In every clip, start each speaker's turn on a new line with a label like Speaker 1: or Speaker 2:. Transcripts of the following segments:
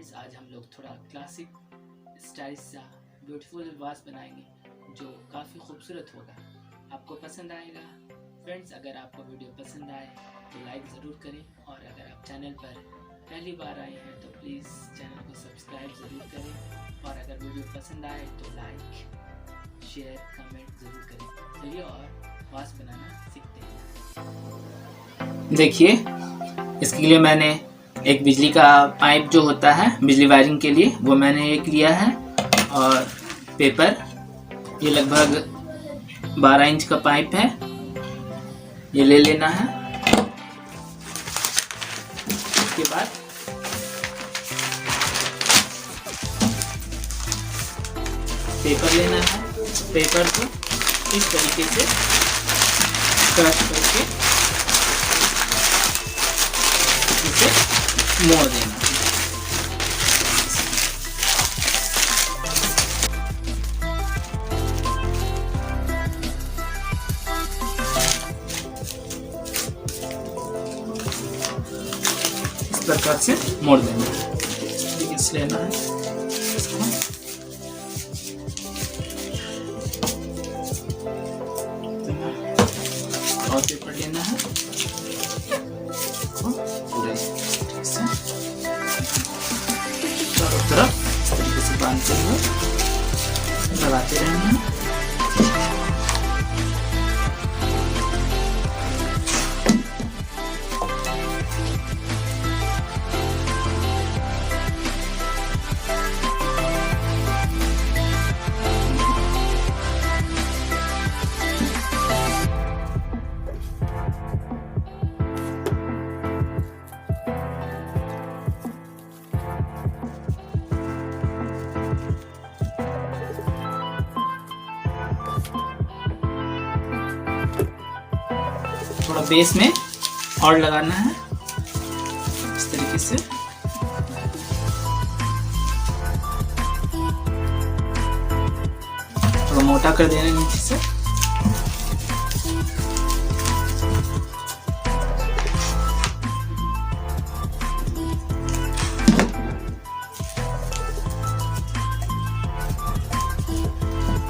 Speaker 1: Friends, आज हम लोग थोड़ा क्लासिक स्टाइलिश सा ब्यूटीफुल वास बनाएंगे जो काफ़ी खूबसूरत होगा। आपको पसंद आएगा। फ्रेंड्स, अगर आपको वीडियो पसंद आए तो लाइक ज़रूर करें, और अगर आप चैनल पर पहली बार आए हैं तो प्लीज़ चैनल को सब्सक्राइब ज़रूर करें, और अगर वीडियो पसंद आए तो लाइक शेयर कमेंट ज़रूर करें। चलिए और वास बनाना सीखते हैं। देखिए, इसके लिए मैंने एक बिजली का पाइप जो होता है बिजली वायरिंग के लिए, वो मैंने एक लिया है, और पेपर ये लगभग 12 इंच का पाइप है, ये ले लेना है। इसके बाद पेपर लेना है। पेपर को इस तरीके से क्रश करके इसे मोड़ देना है। इस प्रकार से मोड़ देना है। इस लेना है इसको, और पेपर लेना है पूरे से चारों तरफ इस तरीके से बांधते हुए लगाते रहना है। थोड़ा बेस में और लगाना है इस तरीके से। थोड़ा मोटा कर देना नीचे से।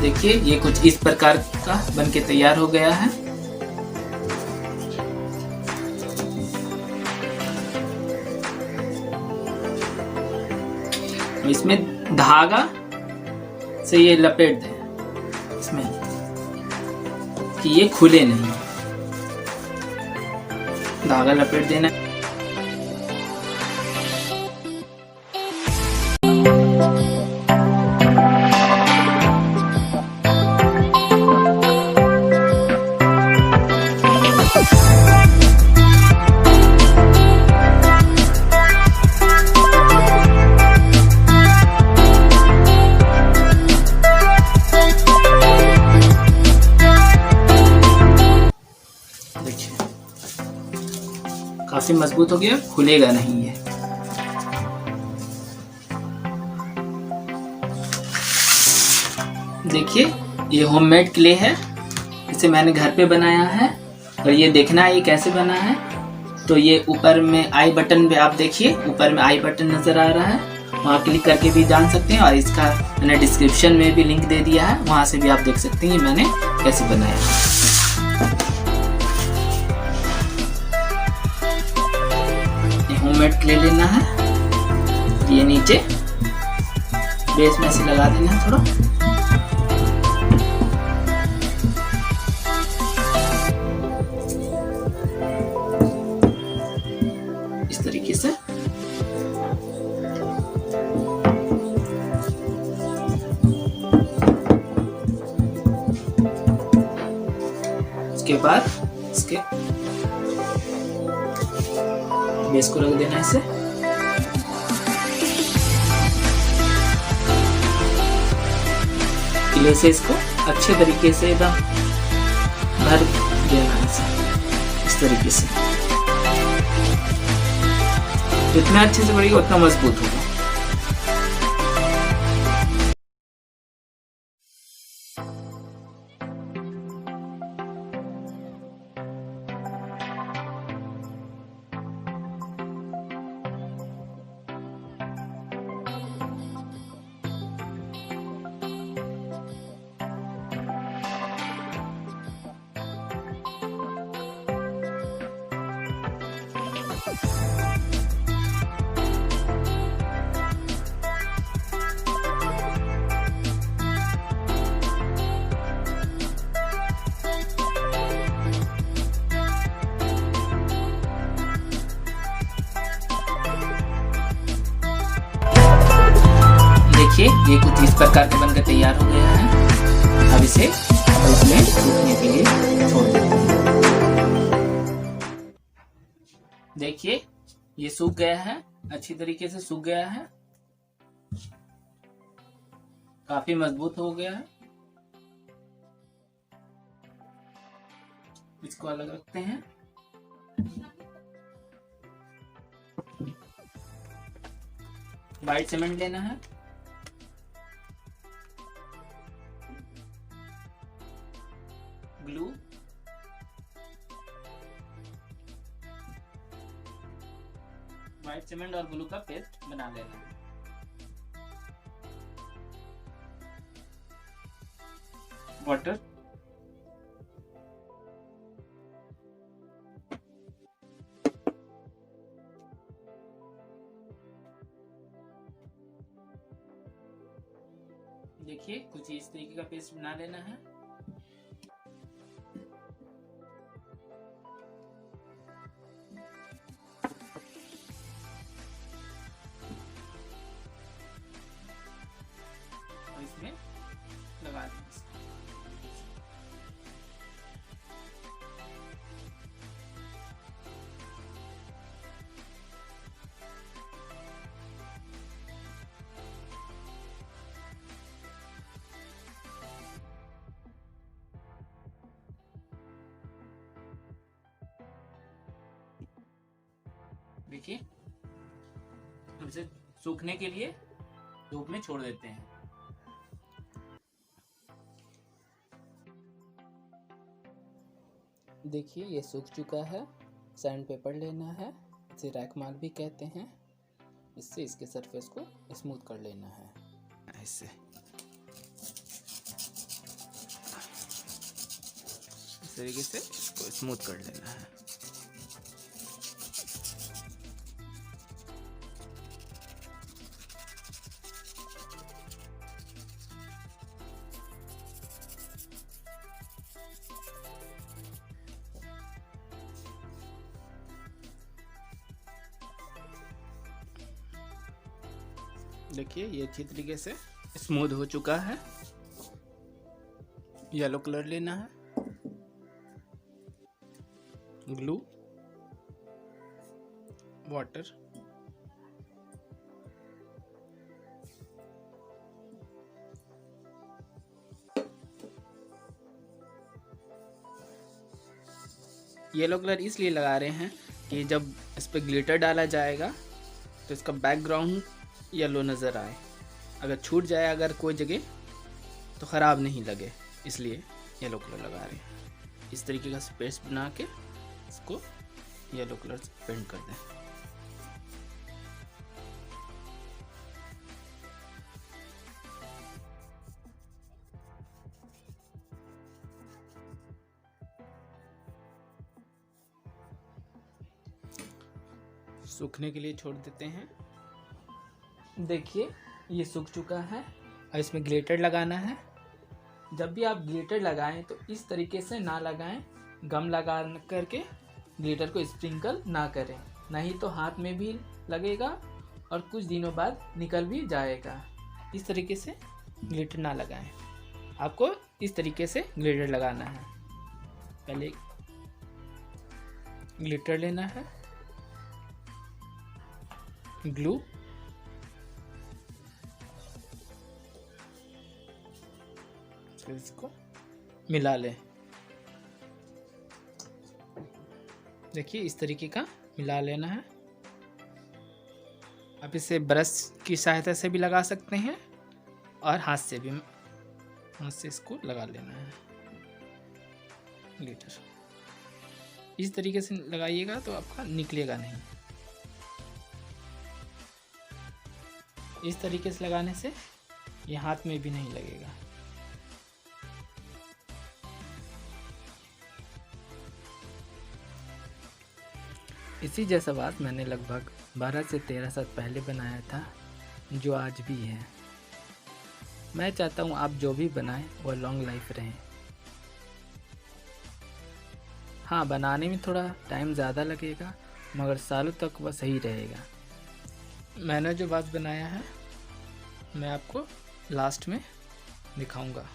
Speaker 1: देखिए, ये कुछ इस प्रकार का बनके तैयार हो गया है। इसमें धागा से ये लपेट दें इसमें कि ये खुले नहीं, धागा लपेट देना। काफी मजबूत हो गया, खुलेगा नहीं है। देखिए, ये होममेड क्ले है, इसे मैंने घर पे बनाया है, और ये देखना है ये कैसे बना है। तो ये ऊपर में आई बटन पे आप देखिए, ऊपर में आई बटन नजर आ रहा है, वहाँ क्लिक करके भी जान सकते हैं, और इसका मैंने डिस्क्रिप्शन में भी लिंक दे दिया है, वहाँ से भी आप देख सकते हैं मैंने कैसे बनाया है। होममेड क्ले लेना है, ये नीचे बेस में से लगा देना है थोड़ा। इस तरीके से उसके बाद इसके बेस को रख देना इसे। क्ले से इसको अच्छे तरीके से एकदम भर देना इसे इस तरीके से। जितना अच्छे से भरेगा उतना मजबूत होगा। ये कुछ इस प्रकार के बनकर तैयार हो गया है। अब इसे धूप में सूखने के लिए छोड़ देते हैं। देखिए ये सूख गया है, अच्छी तरीके से सूख गया है, काफी मजबूत हो गया है। इसको अलग रखते हैं। व्हाइट सीमेंट लेना है, ग्लू, व्हाइट सीमेंट और ग्लू का पेस्ट बना लेना है। वाटर, देखिए कुछ इस तरीके का पेस्ट बना लेना है। और इसमें लगा देंगे। देखिए हम इसे सूखने के लिए धूप में छोड़ देते हैं। देखिए ये सूख चुका है। सैंड पेपर लेना है, इसे रैक मार्क भी कहते हैं। इससे इसके सरफेस को स्मूथ कर लेना है। ऐसे इस तरीके से इसको स्मूथ कर लेना है। देखिए ये अच्छी तरीके से स्मूथ हो चुका है। येलो कलर लेना है, ग्लू, वाटर, येलो कलर इसलिए लगा रहे हैं कि जब इस पर ग्लिटर डाला जाएगा तो इसका बैकग्राउंड येलो नज़र आए। अगर छूट जाए अगर कोई जगह तो ख़राब नहीं लगे, इसलिए येलो कलर लगा रहे हैं। इस तरीके का स्पेस बना के इसको येलो कलर से पेंट कर दें। सूखने के लिए छोड़ देते हैं। देखिए ये सूख चुका है और इसमें ग्लिटर लगाना है। जब भी आप ग्लिटर लगाएं तो इस तरीके से ना लगाएं, गम लगा करके ग्लिटर को स्प्रिंकल ना करें, नहीं तो हाथ में भी लगेगा और कुछ दिनों बाद निकल भी जाएगा। इस तरीके से ग्लिटर ना लगाएं। आपको इस तरीके से ग्लिटर लगाना है। पहले ग्लिटर लेना है, ग्लू, इसको मिला लें। देखिए इस तरीके का मिला लेना है। आप इसे ब्रश की सहायता से भी लगा सकते हैं और हाथ से इसको लगा लेना है। ग्लिटर इस तरीके से लगाइएगा तो आपका निकलेगा नहीं। इस तरीके से लगाने से ये हाथ में भी नहीं लगेगा। इसी जैसा वास मैंने लगभग 12 से 13 साल पहले बनाया था, जो आज भी है। मैं चाहता हूँ आप जो भी बनाएं वो लॉन्ग लाइफ रहें। हाँ, बनाने में थोड़ा टाइम ज़्यादा लगेगा मगर सालों तक वह सही रहेगा। मैंने जो वास बनाया है मैं आपको लास्ट में दिखाऊंगा।